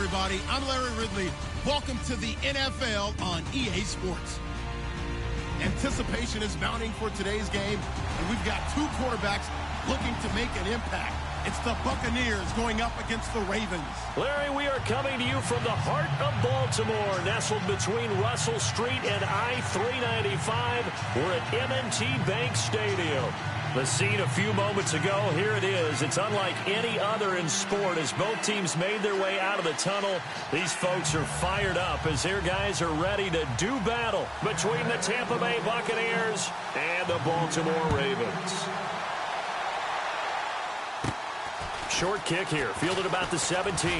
everybody. I'm Larry Ridley. Welcome to the NFL on EA Sports. Anticipation is mounting for today's game, and we've got two quarterbacks looking to make an impact. It's the Buccaneers going up against the Ravens. Larry, we are coming to you from the heart of Baltimore, nestled between Russell Street and I-395. We're at M&T Bank Stadium. The scene a few moments ago, here it is. It's unlike any other in sport as both teams made their way out of the tunnel. These folks are fired up as their guys are ready to do battle between the Tampa Bay Buccaneers and the Baltimore Ravens. Short kick here, fielded about the 17.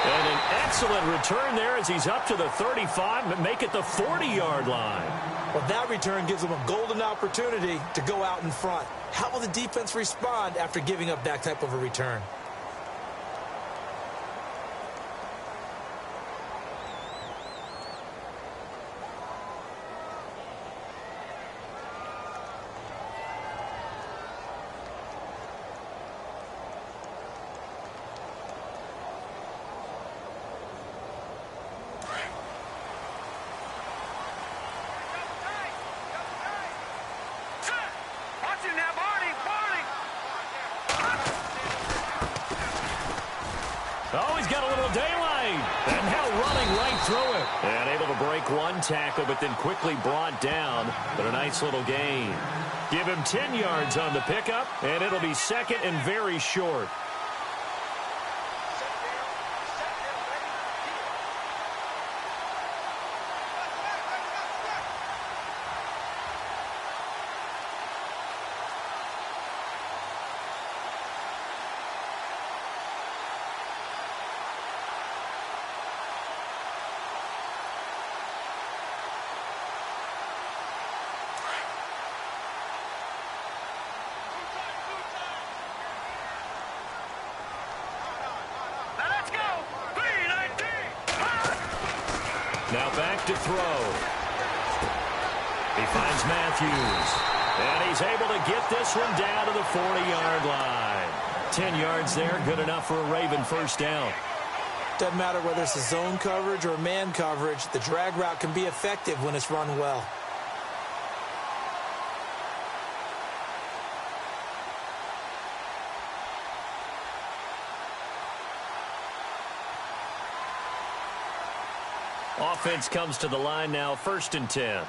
And an excellent return there as he's up to the 35, but make it the 40-yard line. Well, that return gives them a golden opportunity to go out in front. How will the defense respond after giving up that type of a return? Oh, he's got a little daylight. And now running right through it. And able to break one tackle, but then quickly brought down. But a nice little gain. Give him 10 yards on the pickup, and it'll be second and very short. Now back to throw. He finds Matthews. And he's able to get this one down to the 40-yard line. 10 yards there, good enough for a Raven first down. Doesn't matter whether it's a zone coverage or man coverage, the drag route can be effective when it's run well. Offense comes to the line now, 1st and 10.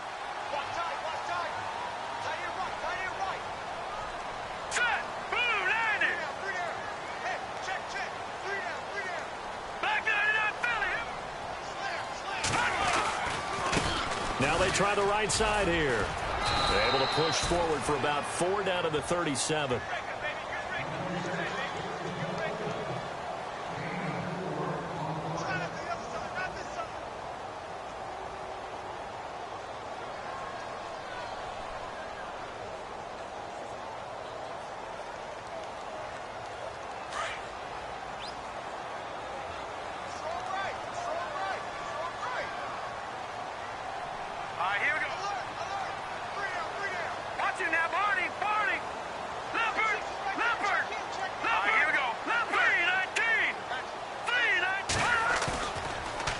Now they try the right side here. They're able to push forward for about 4 down to the 37.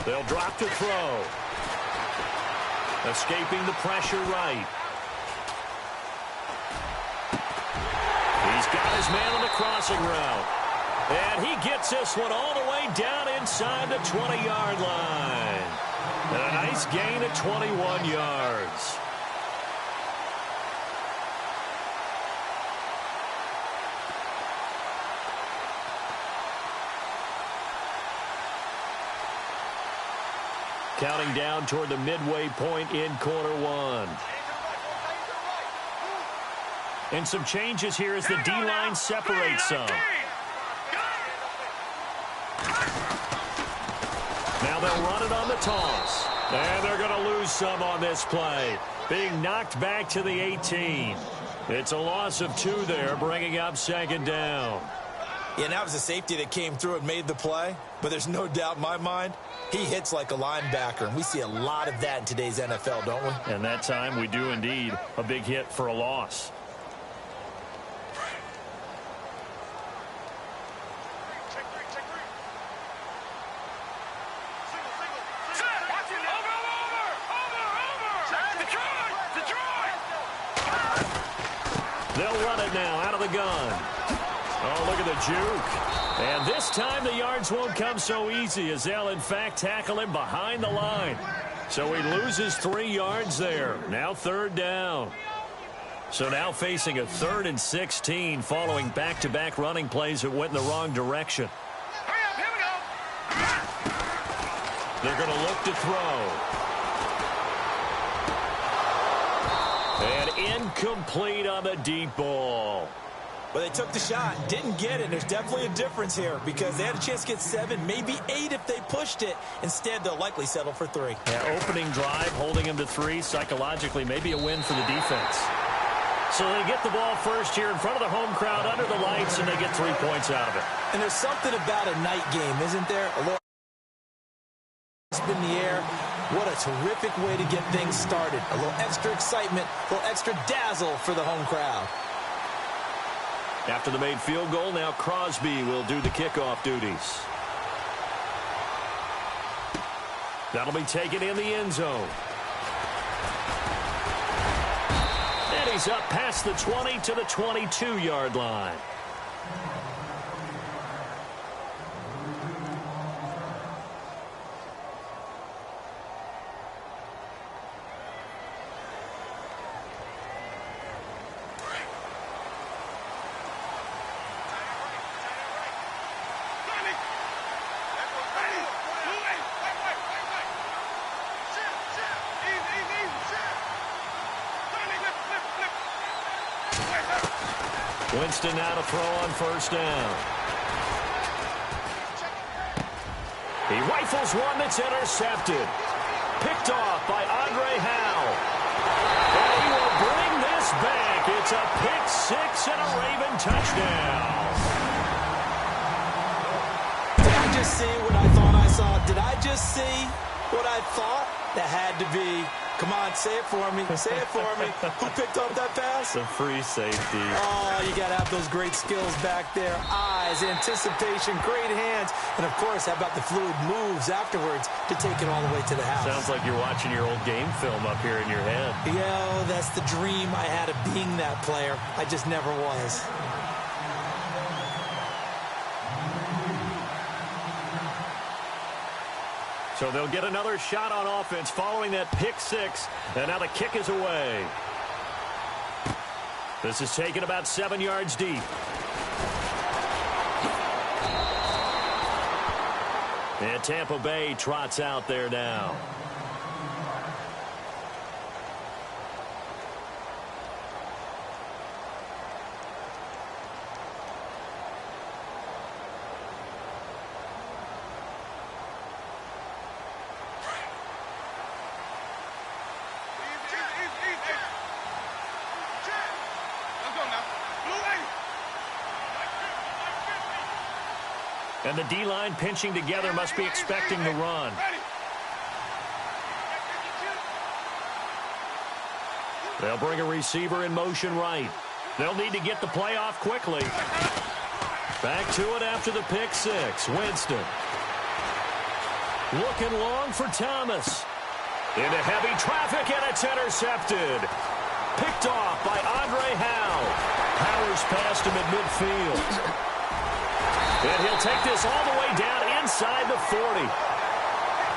They'll drop to throw. Escaping the pressure right. He's got his man on the crossing route. And he gets this one all the way down inside the 20-yard line. And a nice gain of 21 yards. Counting down toward the midway point in quarter one. And some changes here as the D-line separates some. Now they'll run it on the toss. And they're going to lose some on this play. Being knocked back to the 18. It's a loss of 2 there, bringing up 2nd down. Yeah, that was a safety that came through and made the play. But there's no doubt in my mind, he hits like a linebacker. And we see a lot of that in today's NFL, don't we? And that time we do indeed. A big hit for a loss. They'll run it now out of the gun. Oh, look at the juke. And this time the yards won't come so easy as they'll, in fact, tackle him behind the line. So he loses 3 yards there. Now 3rd down. So now facing a 3rd and 16 following back-to-back running plays that went in the wrong direction. They're going to look to throw. And incomplete on the deep ball. Well, they took the shot, didn't get it. There's definitely a difference here because they had a chance to get 7, maybe 8 if they pushed it. Instead, they'll likely settle for 3. Yeah, opening drive, holding them to 3. Psychologically, maybe a win for the defense. So they get the ball first here in front of the home crowd under the lights, and they get 3 points out of it. And there's something about a night game, isn't there? A little in the air. What a terrific way to get things started. A little extra excitement, a little extra dazzle for the home crowd. After the made field goal, now Crosby will do the kickoff duties. That'll be taken in the end zone. And he's up past the 20 to the 22-yard line. Winston now to throw on 1st down. He rifles one that's intercepted. Picked off by Andre Howe. And he will bring this back. It's a pick 6 and a Raven touchdown. Did I just see what I thought I saw? Did I just see what I thought? That had to be. Come on, say it for me. Say it for me. Who picked up that pass? The free safety. Oh, you got to have those great skills back there. Eyes, anticipation, great hands. And, of course, how about the fluid moves afterwards to take it all the way to the house? Sounds like you're watching your old game film up here in your head. Yo, that's the dream I had of being that player. I just never was. So they'll get another shot on offense following that pick 6. And now the kick is away. This is taken about 7 yards deep. And Tampa Bay trots out there now. And the D-line pinching together must be expecting the run. They'll bring a receiver in motion right. They'll need to get the play off quickly. Back to it after the pick 6. Winston. Looking long for Thomas. Into heavy traffic, and it's intercepted. Picked off by Andre Howe. Powers past him at midfield. And he'll take this all the way down inside the 40.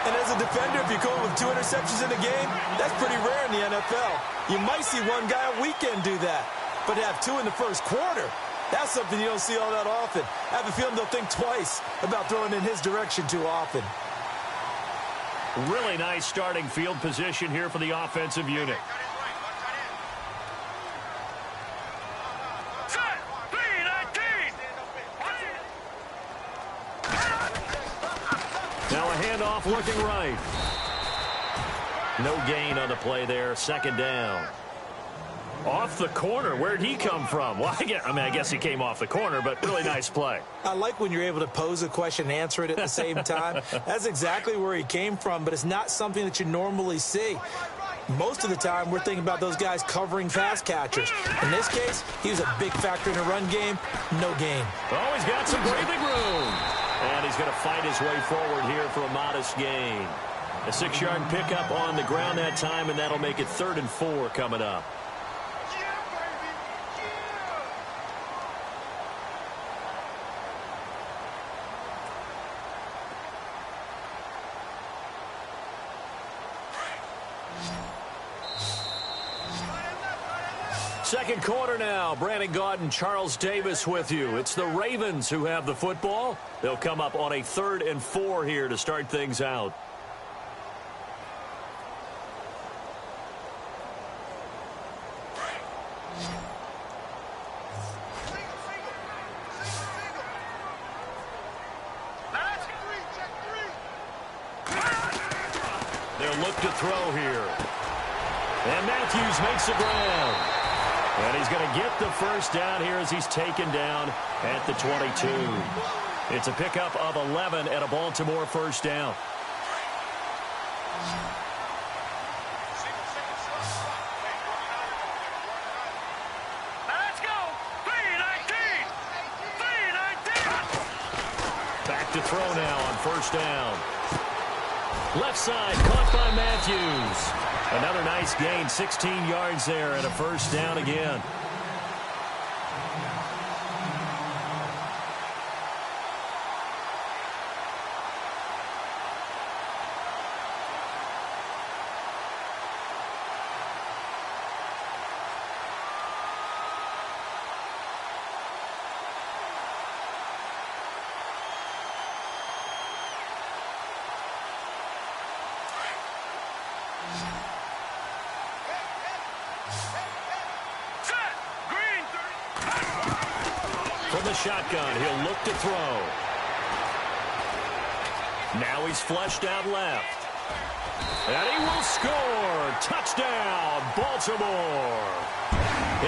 And as a defender, if you go with 2 interceptions in a game, that's pretty rare in the NFL. You might see one guy a weekend do that. But to have 2 in the first quarter, that's something you don't see all that often. I have a feeling they'll think twice about throwing in his direction too often. Really nice starting field position here for the offensive unit. Now a handoff looking right. No gain on the play there. 2nd down. Off the corner. Where'd he come from? Well, I guess he came off the corner, but really nice play. I like when you're able to pose a question and answer it at the same time. That's exactly where he came from, but it's not something that you normally see. Most of the time, we're thinking about those guys covering pass catchers. In this case, he was a big factor in the run game. No gain. Oh, he's got some breathing room. And he's going to fight his way forward here for a modest gain. A 6-yard pickup on the ground that time, and that'll make it 3rd and 4 coming up. Second quarter now. Brandon Gaudin, Charles Davis with you. It's the Ravens who have the football. They'll come up on a 3rd and 4 here to start things out. They'll look to throw here. And Matthews makes the ground. And he's going to get the first down here as he's taken down at the 22. It's a pickup of 11 and a Baltimore first down. Let's go. 319. 319. Back to throw now on first down. Left side, caught by Matthews. Another nice gain, 16 yards there and a first down again. From the shotgun, he'll look to throw. Now he's flushed out left. And he will score. Touchdown, Baltimore.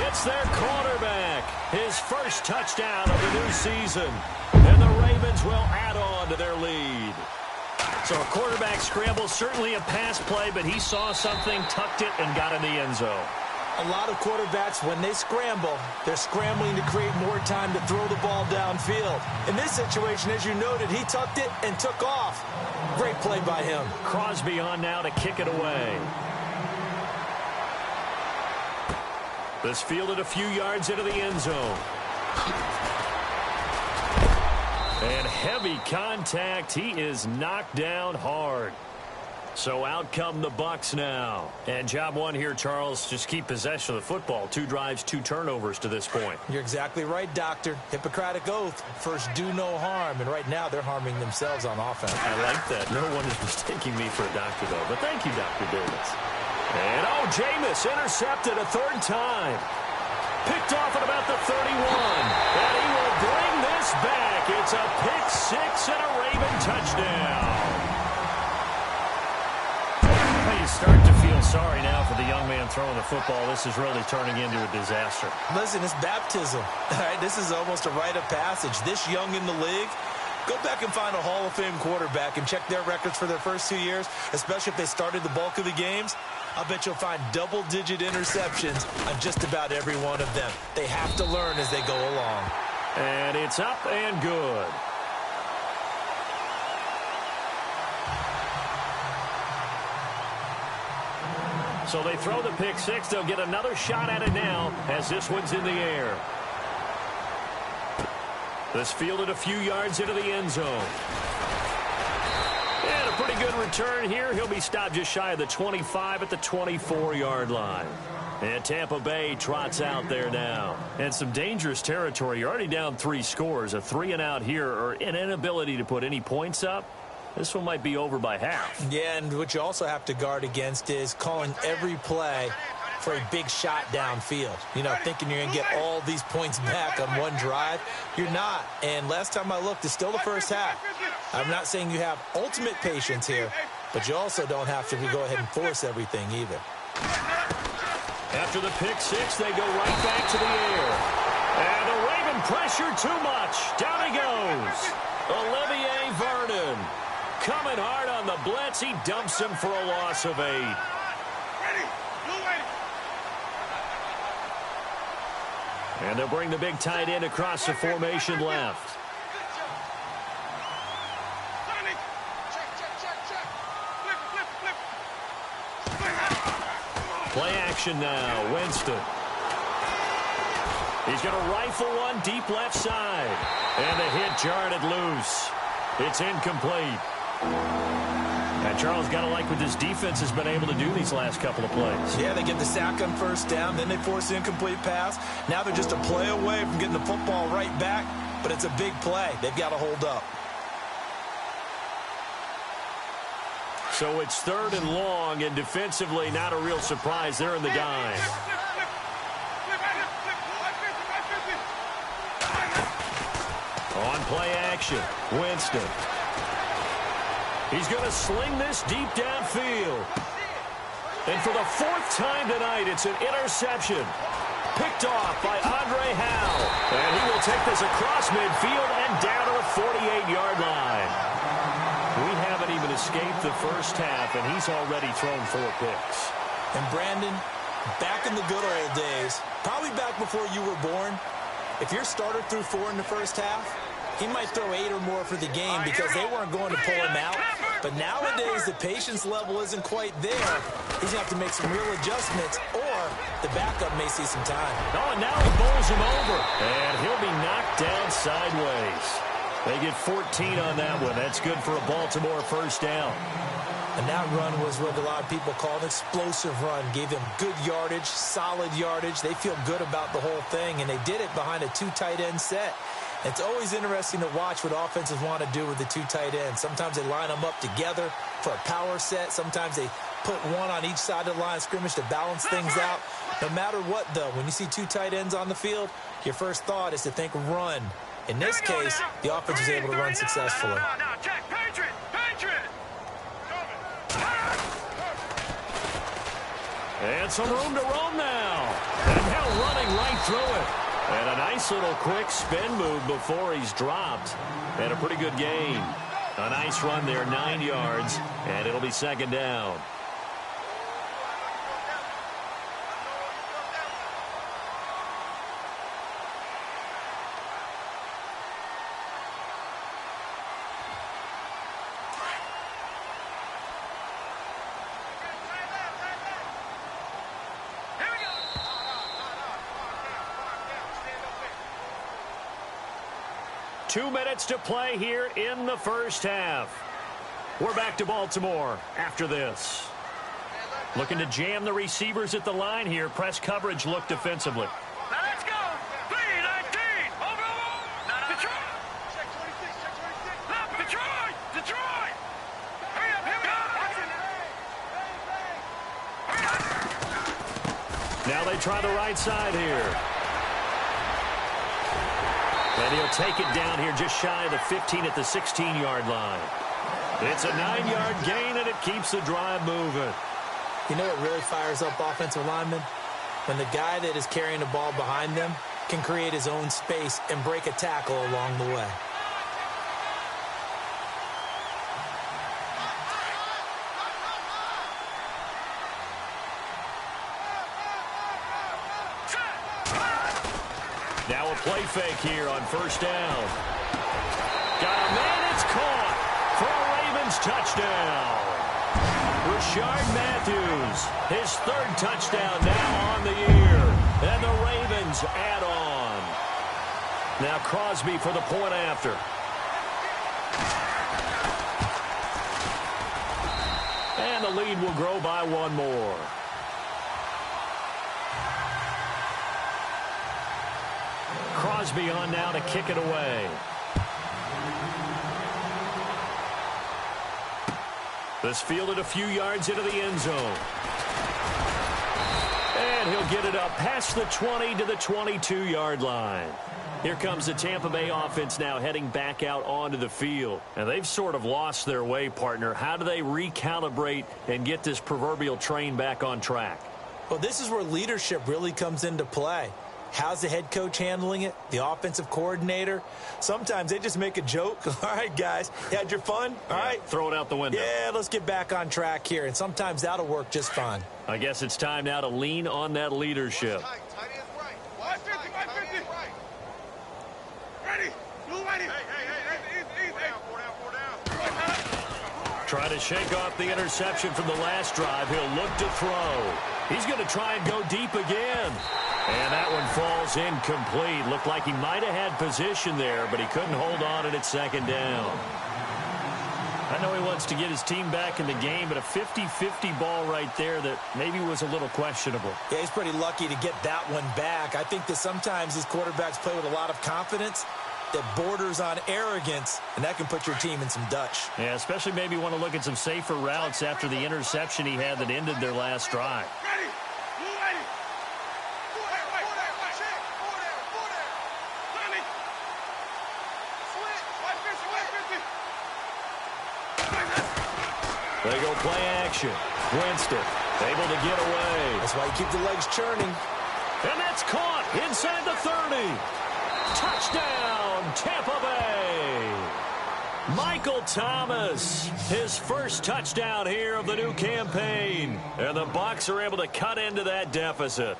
It's their quarterback. His first touchdown of the new season. And the Ravens will add on to their lead. So a quarterback scramble, certainly a pass play, but he saw something, tucked it, and got in the end zone. A lot of quarterbacks, when they scramble, they're scrambling to create more time to throw the ball downfield. In this situation, as you noted, he tucked it and took off. Great play by him. Crosby on now to kick it away. This fielded a few yards into the end zone. And heavy contact. He is knocked down hard. So out come the Bucs now. And job one here, Charles, just keep possession of the football. 2 drives, 2 turnovers to this point. You're exactly right, Doctor. Hippocratic oath. First, do no harm. And right now, they're harming themselves on offense. I like that. No one is mistaking me for a doctor, though. But thank you, Dr. Davis. And, Jameis intercepted a 3rd time. Picked off at about the 31. And he will bring this back. It's a pick 6 and a Raven touchdown. You start to feel sorry now for the young man throwing the football. This is really turning into a disaster. Listen, it's baptism. All right, this is almost a rite of passage. This young in the league, go back and find a Hall of Fame quarterback and check their records for their first 2 years, especially if they started the bulk of the games. I bet you'll find double-digit interceptions on just about every one of them. They have to learn as they go along. And it's up and good. So they throw the pick 6. They'll get another shot at it now as this one's in the air. This fielded a few yards into the end zone. And a pretty good return here. He'll be stopped just shy of the 25 at the 24-yard line. And Tampa Bay trots out there now. And some dangerous territory. You're already down 3 scores. A 3-and-out here, or an inability to put any points up. This one might be over by half. Yeah, and what you also have to guard against is calling every play for a big shot downfield. You know, thinking you're going to get all these points back on one drive. You're not. And last time I looked, it's still the first half. I'm not saying you have ultimate patience here, but you also don't have to go ahead and force everything either. After the pick 6, they go right back to the air. And the Raven pressure too much. Down he goes. Olivier Vernon. Coming hard on the blitz. He dumps him for a loss of 8. And they'll bring the big tight end across the formation left. Play action now. Winston. He's going to rifle one deep left side. And the hit jarred it loose. It's incomplete. And Charles, got to like what this defense has been able to do these last couple of plays. Yeah, they get the sack on first down, then they force the incomplete pass. Now they're just a play away from getting the football right back, but it's a big play. They've got to hold up. So it's 3rd and long, and defensively not a real surprise. They're in the dime. On play action, Winston. He's going to sling this deep downfield. And for the 4th time tonight, it's an interception. Picked off by Andre Howe. And he will take this across midfield and down to the 48-yard line. We haven't even escaped the first half, and he's already thrown 4 picks. And Brandon, back in the good old days, probably back before you were born, if your starter threw 4 in the first half, he might throw 8 or more for the game because they weren't going to pull him out. But nowadays, the patience level isn't quite there. He's going to have to make some real adjustments, or the backup may see some time. Oh, and now he bowls him over. And he'll be knocked down sideways. They get 14 on that one. That's good for a Baltimore first down. And that run was what a lot of people call an explosive run. Gave them good yardage, solid yardage. They feel good about the whole thing, and they did it behind a 2 tight end set. It's always interesting to watch what offenses want to do with the 2 tight ends. Sometimes they line them up together for a power set. Sometimes they put one on each side of the line of scrimmage to balance things out. No matter what, though, when you see 2 tight ends on the field, your first thought is to think run. In this case, the offense was able to run successfully. And some room to roam now. And now running right through it. And a nice little quick spin move before he's dropped. And a pretty good gain. A nice run there, 9 yards. And it'll be 2nd down. Two minutes to play here in the first half. We're back to Baltimore after this. Looking to jam the receivers at the line here. Press coverage look defensively. Now let's go. B-19. Over. Detroit. Check 26. Detroit. Hurry up. Now they try the right side here. And he'll take it down here just shy of the 15 at the 16-yard line. It's a 9-yard gain, and it keeps the drive moving. You know what really fires up offensive linemen? When the guy that is carrying the ball behind them can create his own space and break a tackle along the way. Now a play fake here on first down. Got a man, it's caught for a Ravens touchdown. Rashard Matthews, his 3rd touchdown now on the year. And the Ravens add on. Now Crosby for the point after. And the lead will grow by 1 more. Crosby on now to kick it away. This fielded a few yards into the end zone. And he'll get it up past the 20 to the 22-yard line. Here comes the Tampa Bay offense now heading back out onto the field. And they've sort of lost their way, partner. How do they recalibrate and get this proverbial train back on track? Well, this is where leadership really comes into play. How's the head coach handling it? The offensive coordinator? Sometimes they just make a joke. All right, guys, you had your fun? All right. Throw it out the window. Yeah, let's get back on track here. And sometimes that'll work just fine. I guess it's time now to lean on that leadership. Tight end right. 150. Ready. Hey. Four down. Try to shake off the interception from the last drive. He'll look to throw. He's going to try and go deep again. And that one falls incomplete. Looked like he might have had position there, but he couldn't hold on at 2nd down. I know he wants to get his team back in the game, but a 50-50 ball right there that maybe was a little questionable. Yeah, he's pretty lucky to get that one back. I think that sometimes these quarterbacks play with a lot of confidence that borders on arrogance, and that can put your team in some Dutch. Yeah, especially maybe want to look at some safer routes after the interception he had that ended their last drive. Ready. Ready. They go play action. Winston able to get away. That's why you keep the legs churning. And that's caught inside the 30. Touchdown, Tampa Bay. Michael Thomas, his first touchdown here of the new campaign. And the Bucs are able to cut into that deficit.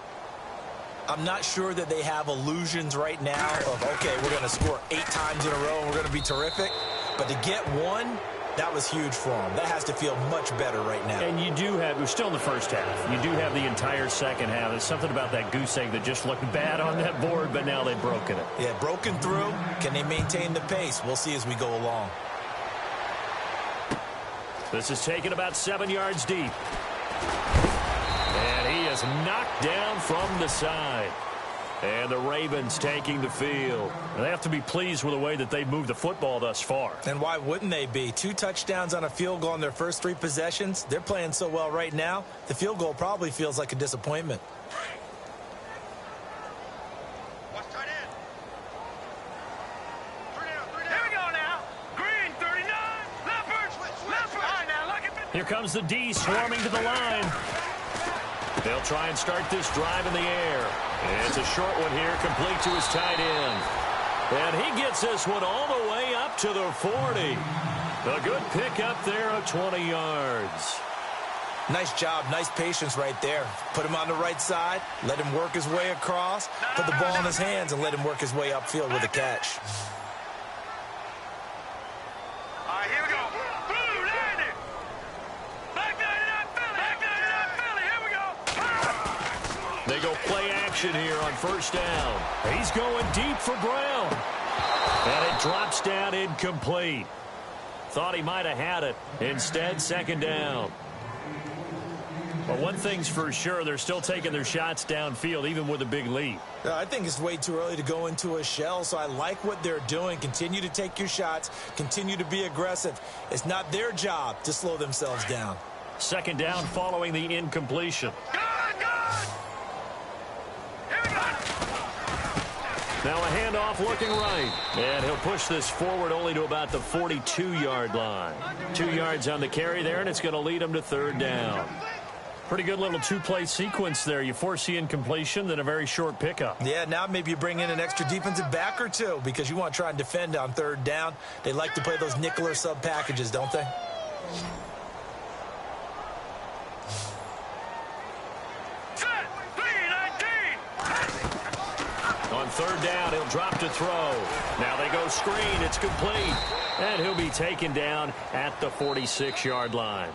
I'm not sure that they have illusions right now of, okay, we're going to score 8 times in a row and we're going to be terrific. But to get one, that was huge for them. That has to feel much better right now. And you do have, we're still in the first half. You do have the entire second half. There's something about that goose egg that just looked bad on that board, but now they've broken it. Yeah, broken through. Can they maintain the pace? We'll see as we go along. This is taken about 7 yards deep. And he is knocked down from the side. And the Ravens taking the field. They have to be pleased with the way that they've moved the football thus far. And why wouldn't they be? 2 touchdowns on a field goal in their first 3 possessions. They're playing so well right now, the field goal probably feels like a disappointment. Watch tight end. 3 down, 3 down. Here we go now. Green, 39. Left. All right, now, look at Here comes the D swarming to the line. They'll try and start this drive in the air. It's a short one here, complete to his tight end. And he gets this one all the way up to the 40. A good pick up there of 20 yards. Nice job, nice patience right there. Put him on the right side, let him work his way across, put the ball in his hands, and let him work his way upfield with a catch. All right, here we go. Blue, landing. Back 99 Philly. Back 99 Philly. Here we go. They go play action here on first down. He's going deep for Brown. And it drops down incomplete. Thought he might have had it. Instead, second down. But one thing's for sure, they're still taking their shots downfield, even with a big lead. I think it's way too early to go into a shell, so I like what they're doing. Continue to take your shots. Continue to be aggressive. It's not their job to slow themselves down. Second down following the incompletion. Good. Here we go. Now a handoff looking right. And he'll push this forward only to about the 42-yard line. 2 yards on the carry there, and it's going to lead him to third down. Pretty good little 2-play sequence there. You force the incompletion, then a very short pickup. Yeah, now maybe you bring in an extra defensive back or 2 because you want to try and defend on third down. They like to play those nickel or sub packages, don't they? Set. 3-19. On third down, he'll drop to throw. Now they go screen. It's complete. And he'll be taken down at the 46-yard line.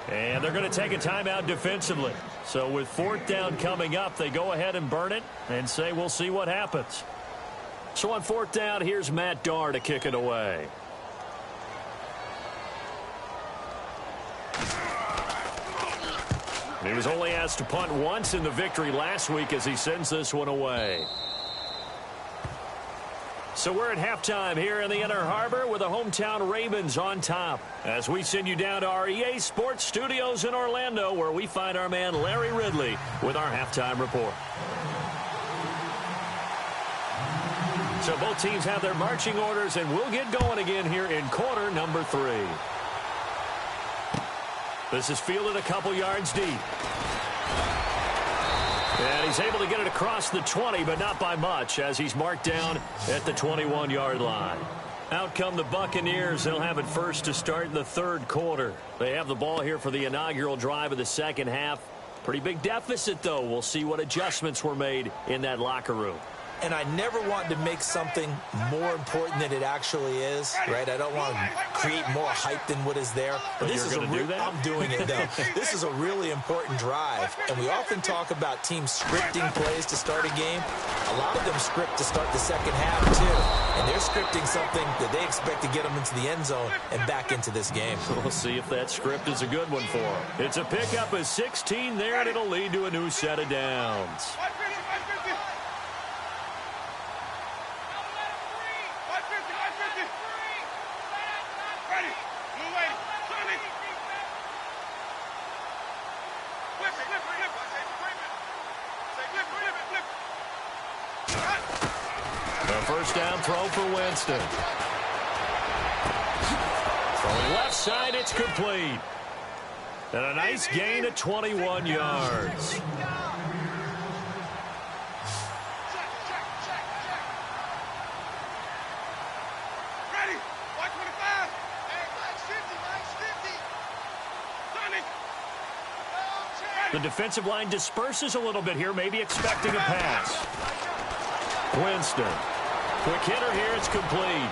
And they're going to take a timeout defensively. So with fourth down coming up, they go ahead and burn it and say we'll see what happens. So on fourth down, here's Matt Darr to kick it away. He was only asked to punt once in the victory last week as he sends this one away. So we're at halftime here in the Inner Harbor with the hometown Ravens on top. As we send you down to our EA Sports Studios in Orlando, where we find our man Larry Ridley with our halftime report. So both teams have their marching orders, and we'll get going again here in quarter number 3. This is fielded a couple yards deep. And he's able to get it across the 20, but not by much, as he's marked down at the 21-yard line. Out come the Buccaneers. They'll have it first to start the third quarter. They have the ball here for the inaugural drive of the second half. Pretty big deficit, though. We'll see what adjustments were made in that locker room. and I never want to make something more important than it actually is, right? I don't want to create more hype than what is there. But this is I'm doing it, though. This is a really important drive, and we often talk about teams scripting plays to start a game. A lot of them script to start the second half, too, and they're scripting something that they expect to get them into the end zone and back into this game. So we'll see if that script is a good one for them. It's a pickup of 16 there, and it'll lead to a new set of downs. First down throw for Winston. Throwing left side, it's complete. And a nice gain of 21 yards. The defensive line disperses a little bit here, maybe expecting a pass. Winston. Quick hitter here, it's complete.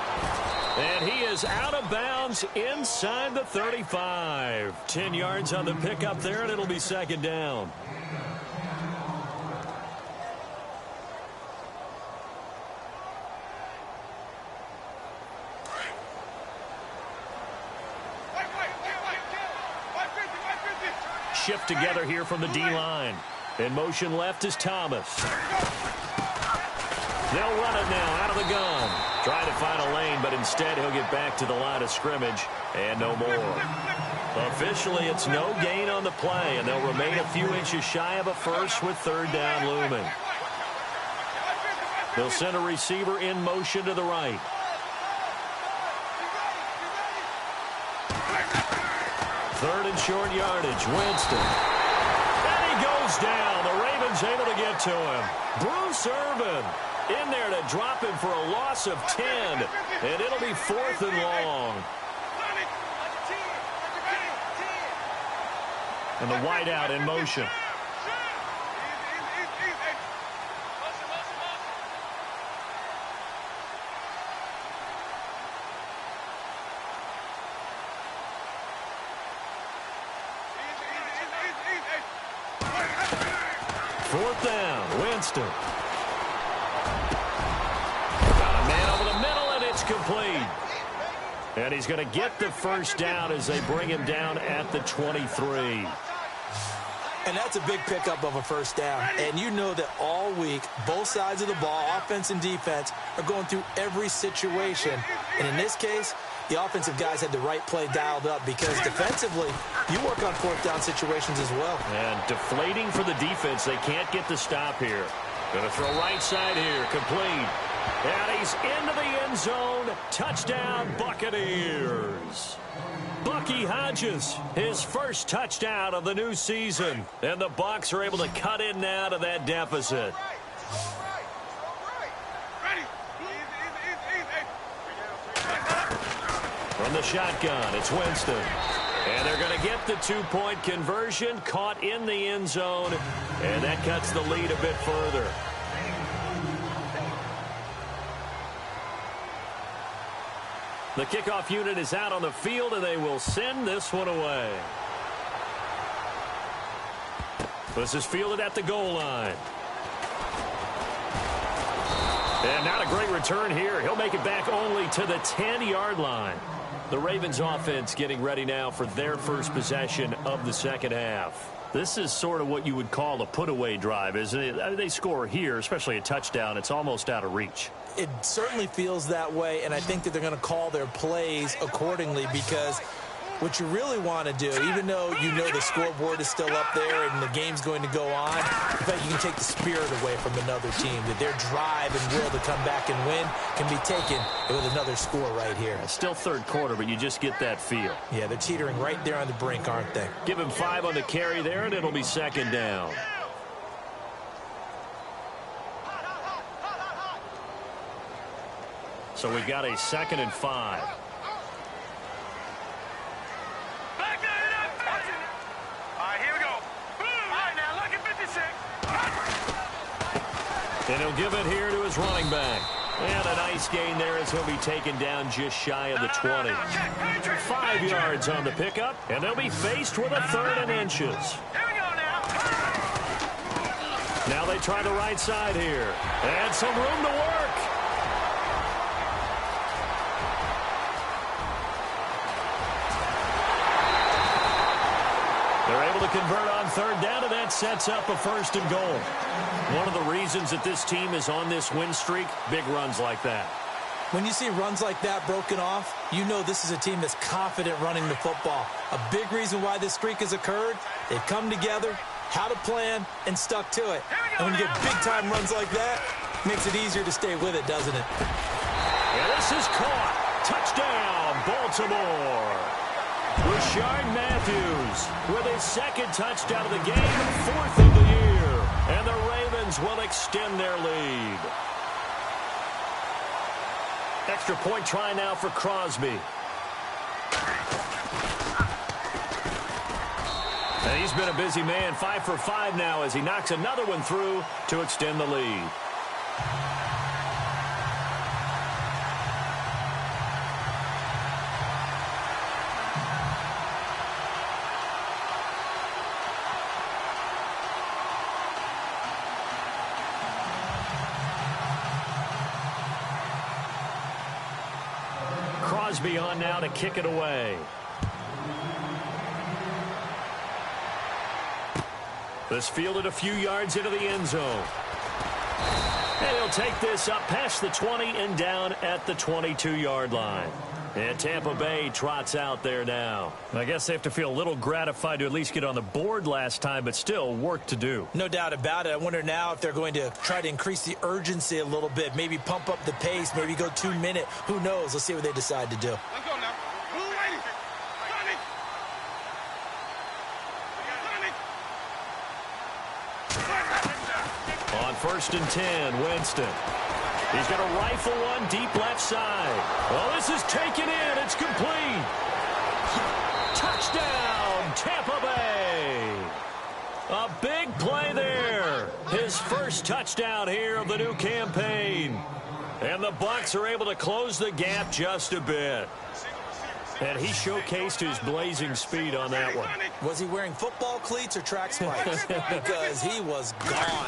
And he is out of bounds inside the 35. 10 yards on the pickup there, and it'll be second down. Shift together here from the D-line. In motion left is Thomas. They'll run it now out of the gun. Trying to find a lane, but instead he'll get back to the line of scrimmage and no more. Officially, it's no gain on the play, and they'll remain a few inches shy of a first with third down looming. They'll send a receiver in motion to the right. Third and short yardage, Winston. And he goes down. The Ravens able to get to him. Bruce Irvin in there to drop him for a loss of 10. And it'll be fourth and long. And the wideout in motion. Fourth down, Winston. Got a man over the middle, and it's complete. And he's going to get the first down as they bring him down at the 23. And that's a big pickup of a first down. And you know that all week, both sides of the ball, offense and defense, are going through every situation. And in this case, the offensive guys had the right play dialed up because defensively, you work on fourth down situations as well. And deflating for the defense. They can't get the stop here. Going to throw right side here. Complete. And he's into the end zone. Touchdown, Buccaneers. Bucky Hodges, his first touchdown of the new season. And the Bucs are able to cut in now to that deficit. From the shotgun, it's Winston. And they're going to get the two-point conversion, caught in the end zone, and that cuts the lead a bit further. The kickoff unit is out on the field, and they will send this one away. This is fielded at the goal line. And not a great return here. He'll make it back only to the 10-yard line. The Ravens offense getting ready now for their first possession of the second half. This is sort of what you would call a put-away drive, isn't it? I mean, they score here, especially a touchdown. It's almost out of reach. It certainly feels that way, and I think that they're going to call their plays accordingly because what you really want to do, even though you know the scoreboard is still up there and the game's going to go on, in fact, you can take the spirit away from another team, that their drive and will to come back and win can be taken with another score right here. It's still third quarter, but you just get that feel. Yeah, they're teetering right there on the brink, aren't they? Give him 5 on the carry there, and it'll be second down. So we've got a 2nd and 5. And he'll give it here to his running back. And a nice gain there as he'll be taken down just shy of the 20. 5 yards on the pickup, and they'll be faced with a 3rd and inches. Now they try the right side here. And some room to work. They're able to convert on 3rd down, and that sets up a 1st and goal. One of the reasons that this team is on this win streak, big runs like that. When you see runs like that broken off, you know this is a team that's confident running the football. A big reason why this streak has occurred, they've come together, had a plan, and stuck to it. And when you get big-time runs like that, it makes it easier to stay with it, doesn't it? And this is caught. Touchdown, Baltimore. Rashard Matthews with his 2nd touchdown of the game, 4th of the year. And the Ravens will extend their lead. Extra point try now for Crosby. And he's been a busy man, 5 for 5 now as he knocks another one through to extend the lead. Crosby on now to kick it away. This fielded a few yards into the end zone. And he'll take this up past the 20 and down at the 22-yard line. And Tampa Bay trots out there now. I guess they have to feel a little gratified to at least get on the board last time, but still work to do. No doubt about it. I wonder now if they're going to try to increase the urgency a little bit, maybe pump up the pace, maybe go 2-minute. Who knows? Let's see what they decide to do. Let's go now. On 1st and 10, Winston. He's going to rifle one deep left side. Well, this is taken in. It's complete. Touchdown, Tampa Bay. A big play there. His first touchdown here of the new campaign. And the Bucs are able to close the gap just a bit. And he showcased his blazing speed on that one. Was he wearing football cleats or track spikes? Because he was gone.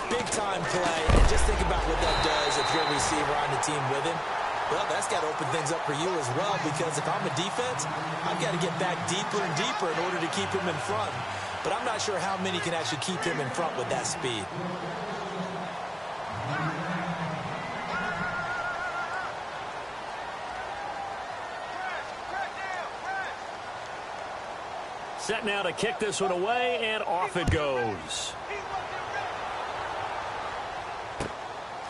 Big-time play. And just think about what that does if you're a receiver on the team with him. Well, that's got to open things up for you as well, because if I'm a defense, I've got to get back deeper and deeper in order to keep him in front. But I'm not sure how many can actually keep him in front with that speed. Set now to kick this one away, and off it goes.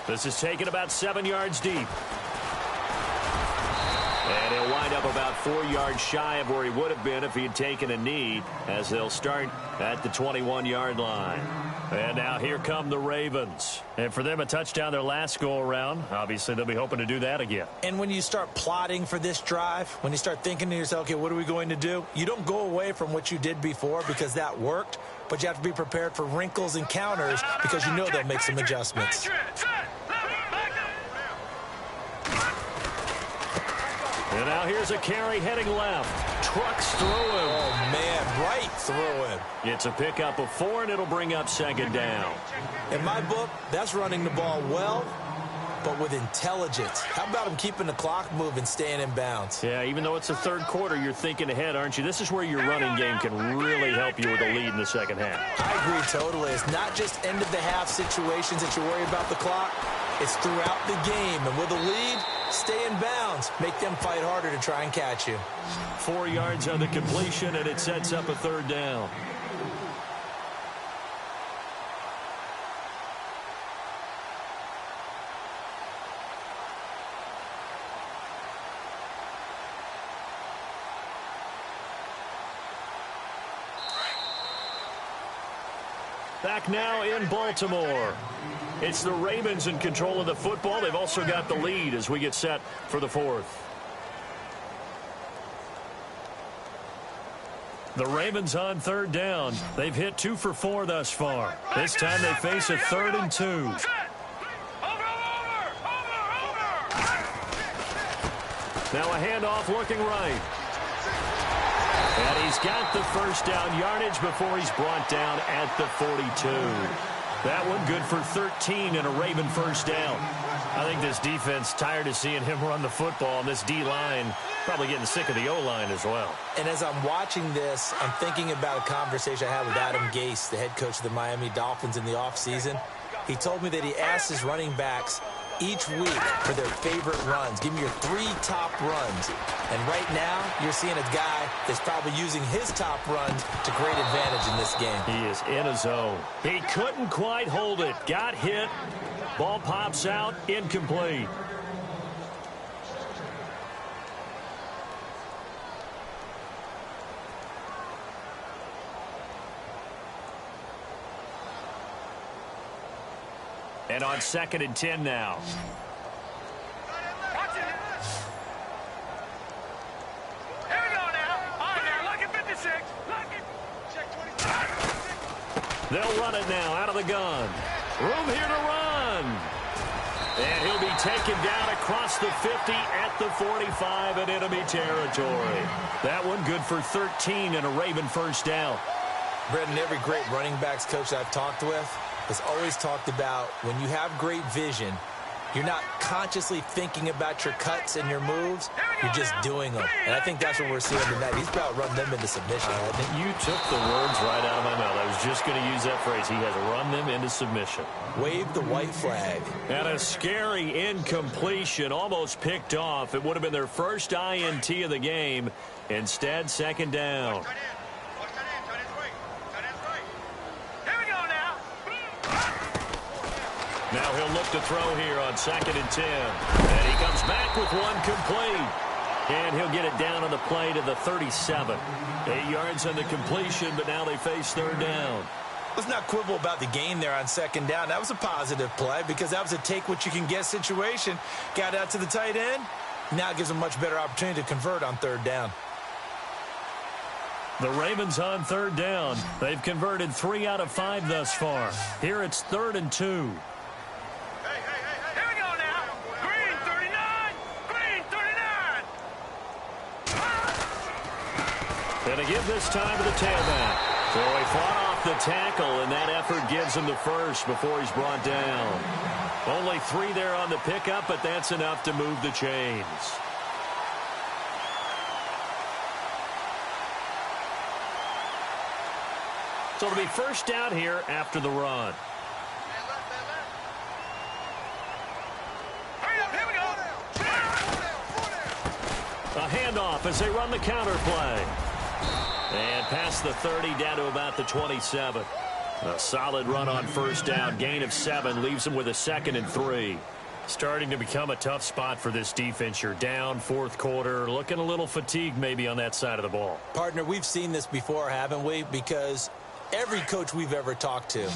This is taken about 7 yards deep. And he'll wind up about 4 yards shy of where he would have been if he had taken a knee, as they'll start at the 21-yard line. And now here come the Ravens. And for them, a touchdown their last go-around. Obviously, they'll be hoping to do that again. And when you start plotting for this drive, when you start thinking to yourself, okay, what are we going to do? You don't go away from what you did before because that worked, but you have to be prepared for wrinkles and counters because you know they'll make some adjustments. And now here's a carry heading left. Trucks through him. Oh, man, right through him. It's a pickup of 4, and it'll bring up 2nd down. In my book, that's running the ball well, but with intelligence. How about him keeping the clock moving, staying in bounds? Yeah, even though it's the 3rd quarter, you're thinking ahead, aren't you? This is where your running game can really help you with a lead in the 2nd half. I agree totally. It's not just end-of-the-half situations that you worry about the clock. It's throughout the game. And with a lead, stay in bounds. Make them fight harder to try and catch you. 4 yards on the completion, and it sets up a 3rd down. Back now in Baltimore. It's the Ravens in control of the football. They've also got the lead as we get set for the 4th. The Ravens on 3rd down. They've hit 2 for 4 thus far. This time they face a 3rd and 2. Now a handoff looking right. And he's got the first down yardage before he's brought down at the 42. That one good for 13 and a Raven first down. I think this defense tired of seeing him run the football, and this D-line probably getting sick of the O-line as well. And as I'm watching this, I'm thinking about a conversation I had with Adam Gase, the head coach of the Miami Dolphins in the offseason. He told me that he asked his running backs each week for their favorite runs. Give me your 3 top runs. And right now, you're seeing a guy that's probably using his top runs to great advantage in this game. He is in a zone. He couldn't quite hold it. Got hit. Ball pops out. Incomplete. And on 2nd and 10 now. Watch it. Here we go now. All right, now, look at 56. Look at. Check 26. They'll run it now out of the gun. Room here to run. And he'll be taken down across the 50 at the 45 in enemy territory. That one good for 13 and a Raven first down. Brendan, every great running backs coach I've talked with has always talked about when you have great vision, you're not consciously thinking about your cuts and your moves. You're just doing them. And I think that's what we're seeing tonight. He's about running them into submission. I think you took the words right out of my mouth. I was just going to use that phrase. He has run them into submission. Wave the white flag. And a scary incompletion, almost picked off. It would have been their first INT of the game. Instead, 2nd down. Now he'll look to throw here on 2nd and 10. And he comes back with one complete. And he'll get it down on the play to the 37. 8 yards on the completion, but now they face 3rd down. Let's not quibble about the gain there on 2nd down. That was a positive play because that was a take-what-you-can-get situation. Got out to the tight end. Now it gives them a much better opportunity to convert on 3rd down. The Ravens on 3rd down. They've converted 3 out of 5 thus far. Here it's 3rd and 2. And a give this time to the tailback. So he fought off the tackle, and that effort gives him the first before he's brought down. Only 3 there on the pickup, but that's enough to move the chains. So it'll be first down here after the run. A handoff as they run the counter play. And past the 30 down to about the 27. A solid run on first down. Gain of 7 leaves them with a 2nd and 3. Starting to become a tough spot for this defense. You're down 4th quarter. Looking a little fatigued maybe on that side of the ball. Partner, we've seen this before, haven't we? Because every coach we've ever talked to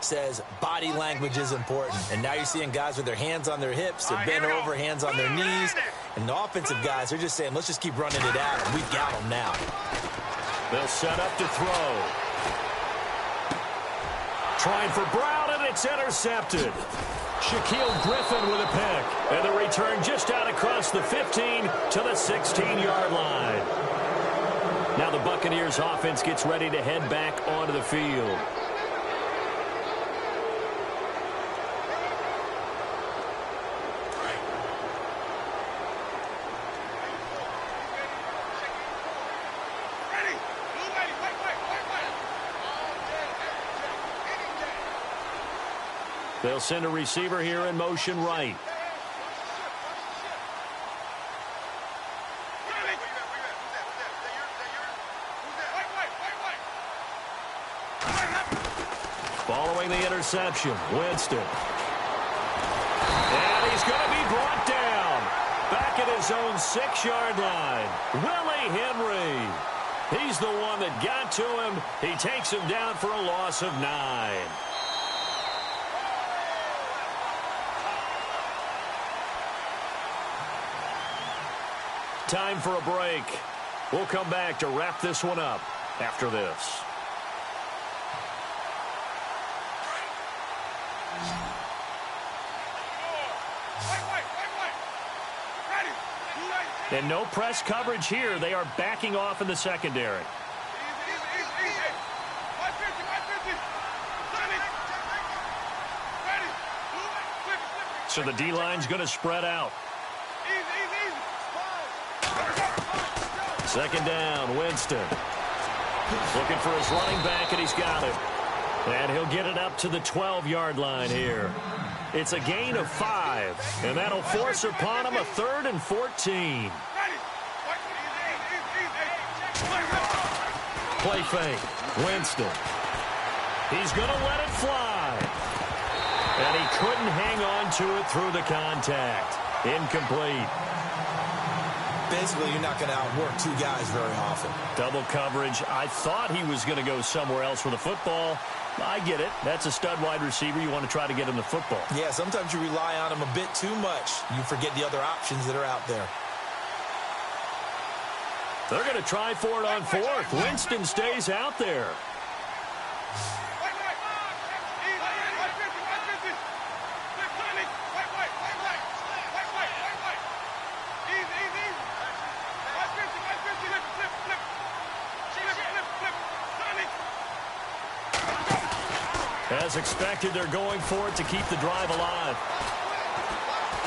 says body language is important. And now you're seeing guys with their hands on their hips. They're bent over, hands on their knees. And the offensive guys, they're just saying, let's just keep running it out. And we've got them now. They'll set up to throw. Trying for Brown, and it's intercepted. Shaquille Griffin with a pick. And the return just out across the 15 to the 16-yard line. Now the Buccaneers offense gets ready to head back onto the field. They'll send a receiver here in motion right. Following the interception, Winston. And he's going to be brought down. Back at his own 6-yard line. Willie Henry. He's the one that got to him. He takes him down for a loss of 9. Time for a break. We'll come back to wrap this one up after this. Wait. Ready. And no press coverage here. They are backing off in the secondary. So the D-line's going to spread out. Second down, Winston. Looking for his running back, and he's got it. And he'll get it up to the 12-yard line here. It's a gain of 5, and that'll force upon him a 3rd and 14. Play fake, Winston. He's going to let it fly. And he couldn't hang on to it through the contact. Incomplete. Basically, you're not going to outwork two guys very often. Double coverage. I thought he was going to go somewhere else with the football. I get it. That's a stud wide receiver. You want to try to get him the football. Yeah, sometimes you rely on him a bit too much. You forget the other options that are out there. They're going to try for it on 4th. Winston stays out there. As expected, they're going for it to keep the drive alive.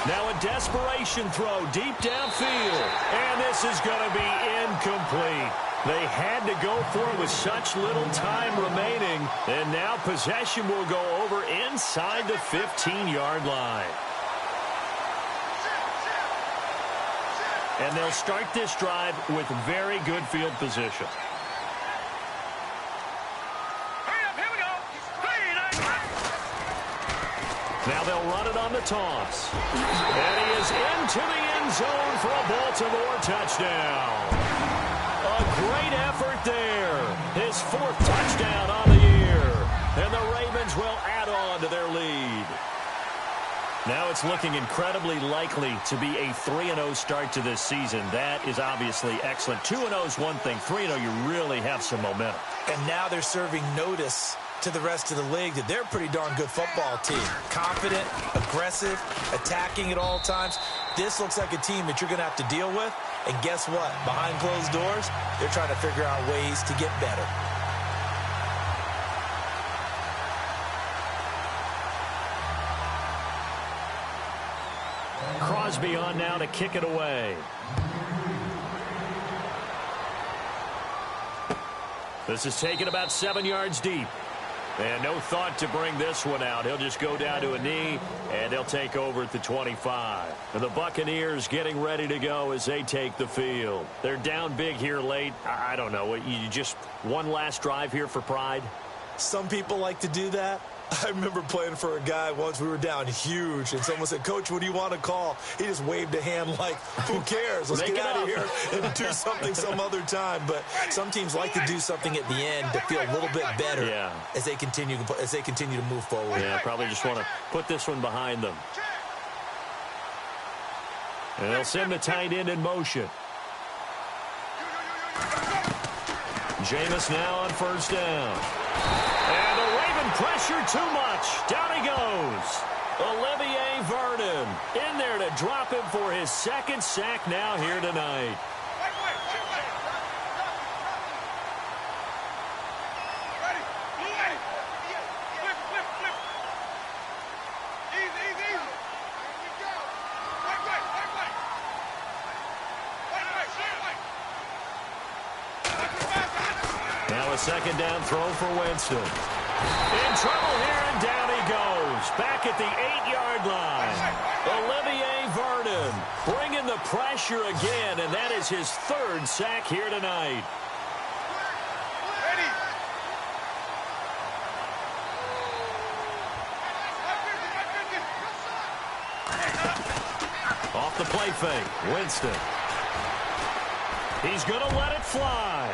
Now a desperation throw deep downfield. And this is going to be incomplete. They had to go for it with such little time remaining. And now possession will go over inside the 15-yard line. And they'll start this drive with very good field position. Now they'll run it on the toss. And he is into the end zone for a Baltimore touchdown. A great effort there. His 4th touchdown on the year. And the Ravens will add on to their lead. Now it's looking incredibly likely to be a 3-0 start to this season. That is obviously excellent. 2-0 is one thing. 3-0, you really have some momentum. And now they're serving notice to the rest of the league that they're a pretty darn good football team. Confident, aggressive, attacking at all times. This looks like a team that you're going to have to deal with. And guess what? Behind closed doors, they're trying to figure out ways to get better. Crosby on now to kick it away. This is taken about 7 yards deep. And no thought to bring this one out. He'll just go down to a knee, and they'll take over at the 25. And the Buccaneers getting ready to go as they take the field. They're down big here late. I don't know. You just one last drive here for pride? Some people like to do that. I remember playing for a guy once. We were down huge, and someone said, "Coach, what do you want to call?" He just waved a hand like, who cares? Let's get out of here and do something some other time. But some teams like to do something at the end to feel a little bit better as they continue to move forward. Yeah, probably just want to put this one behind them. And they'll send the tight end in motion. Jameis now on 1st down. And the Raven pressure too much. Down he goes. Olivier Vernon in there to drop him for his 2nd sack now here tonight. Now a 2nd down throw for Winston. In trouble here, and down he goes. Back at the 8-yard line. Olivier Vernon bringing the pressure again, and that is his 3rd sack here tonight. Off the play fake, Winston. He's going to let it fly.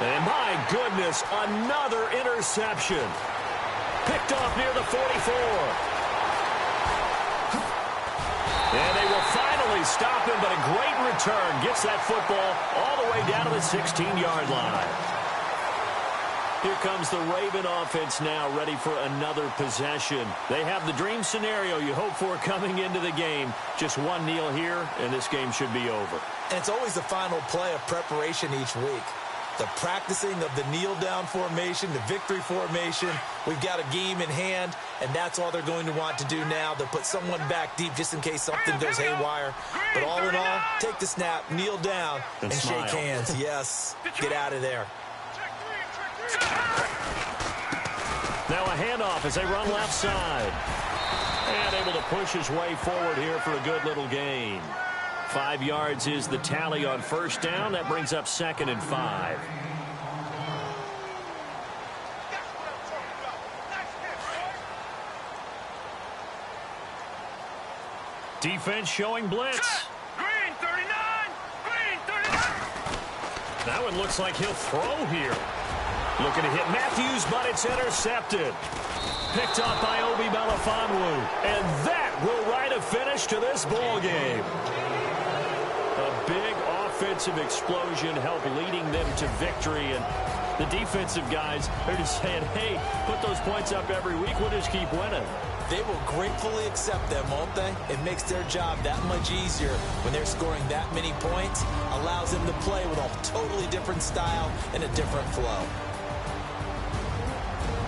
And my goodness, another interception. Picked off near the 44. And they will finally stop him, but a great return. Gets that football all the way down to the 16-yard line. Here comes the Raven offense now, ready for another possession. They have the dream scenario you hope for coming into the game. Just one kneel here, and this game should be over. And it's always the final play of preparation each week. The practicing of the kneel-down formation, the victory formation. We've got a game in hand, and that's all they're going to want to do now. They'll put someone back deep just in case something goes haywire. But all in all, take the snap, kneel down, and shake hands. Yes, get out of there. Now a handoff as they run left side. And able to push his way forward here for a good little gain. 5 yards is the tally on first down. That brings up 2nd and 5. Defense showing blitz. Green 39! Green 39! That one looks like he'll throw here. Looking to hit Matthews, but it's intercepted. Picked up by Obi Melifonwu. And that will write a finish to this ball game. A big offensive explosion helped leading them to victory. And the defensive guys are just saying, hey, put those points up every week. We'll just keep winning. They will gratefully accept them, won't they? It makes their job that much easier when they're scoring that many points. Allows them to play with a totally different style and a different flow.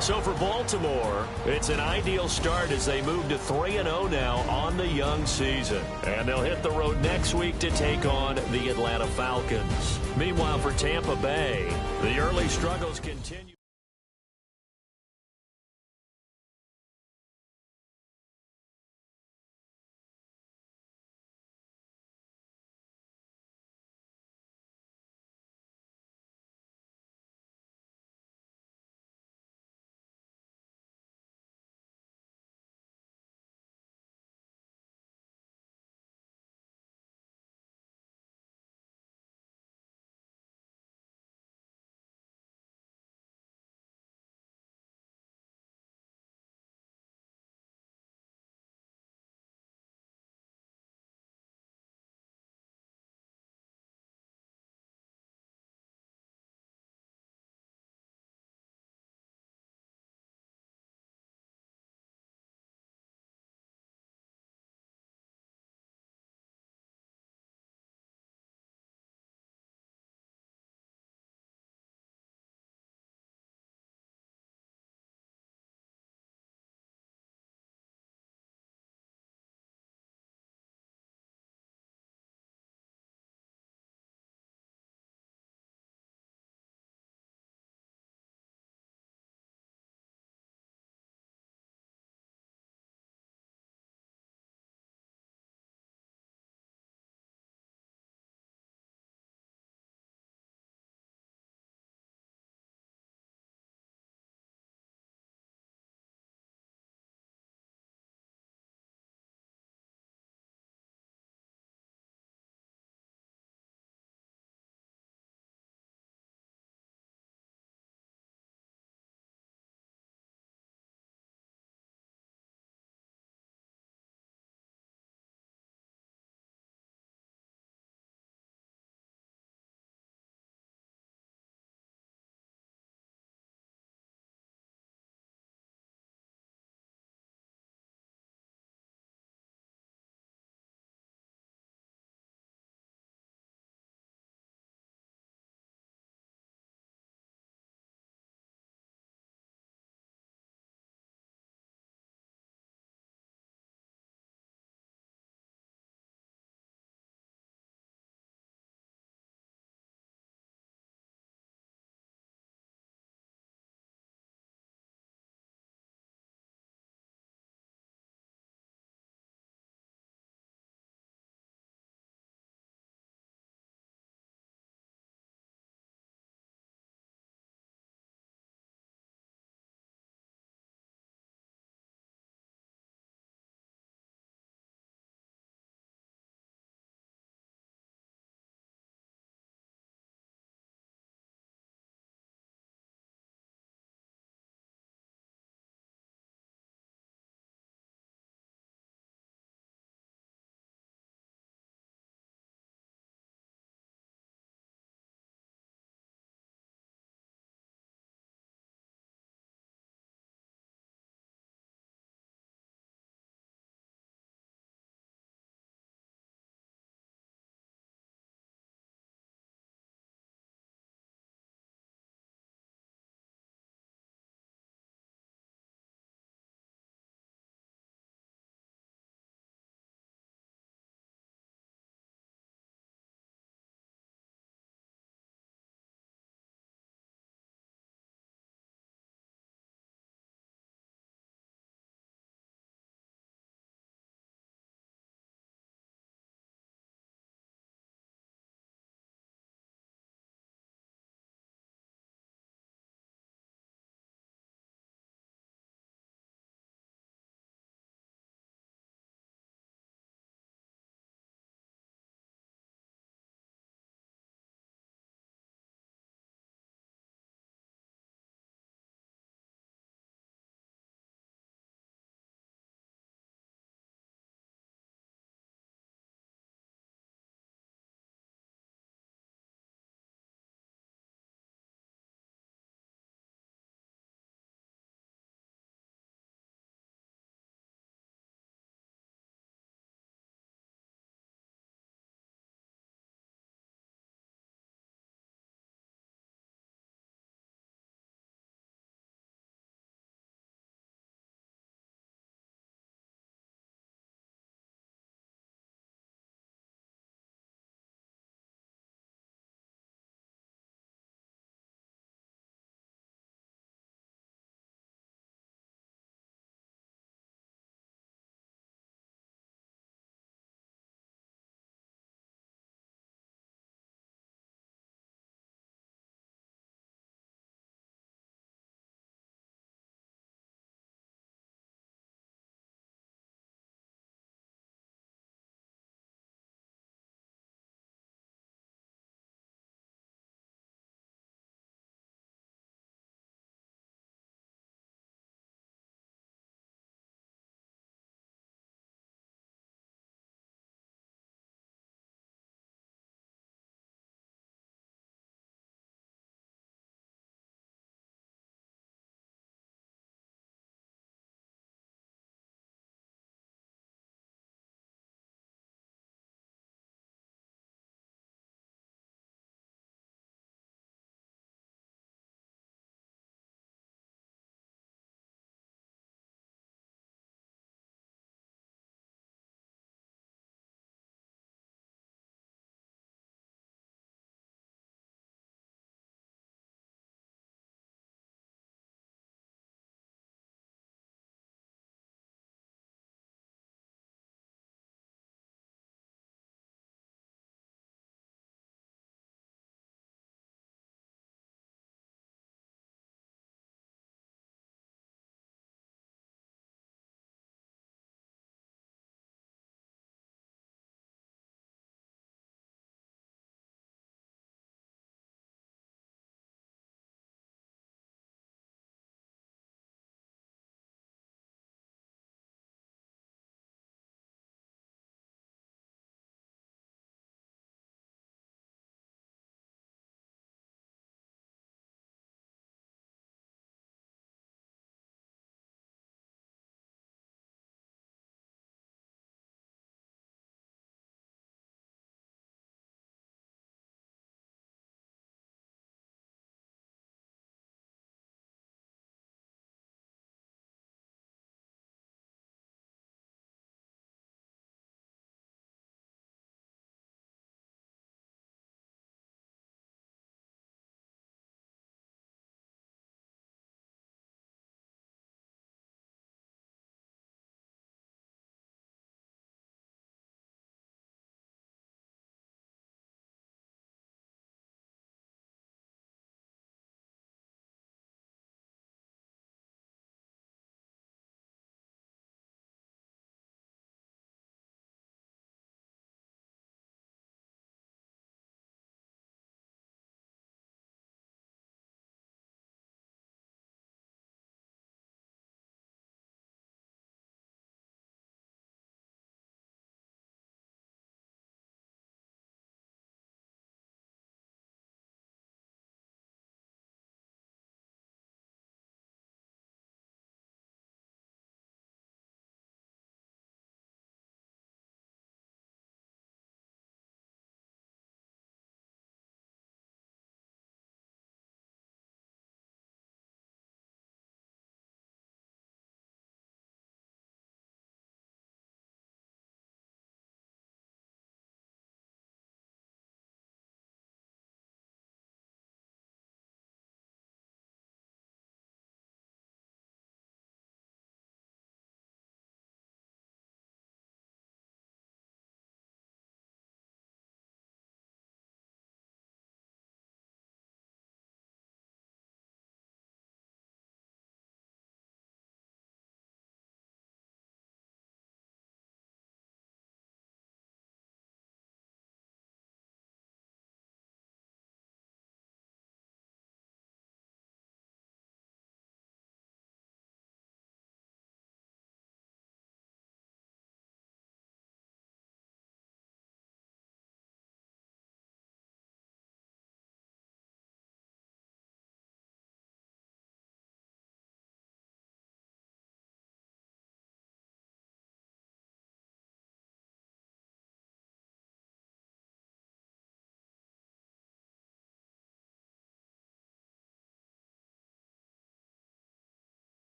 So for Baltimore, it's an ideal start as they move to 3-0 now on the young season. And they'll hit the road next week to take on the Atlanta Falcons. Meanwhile, for Tampa Bay, the early struggles continue.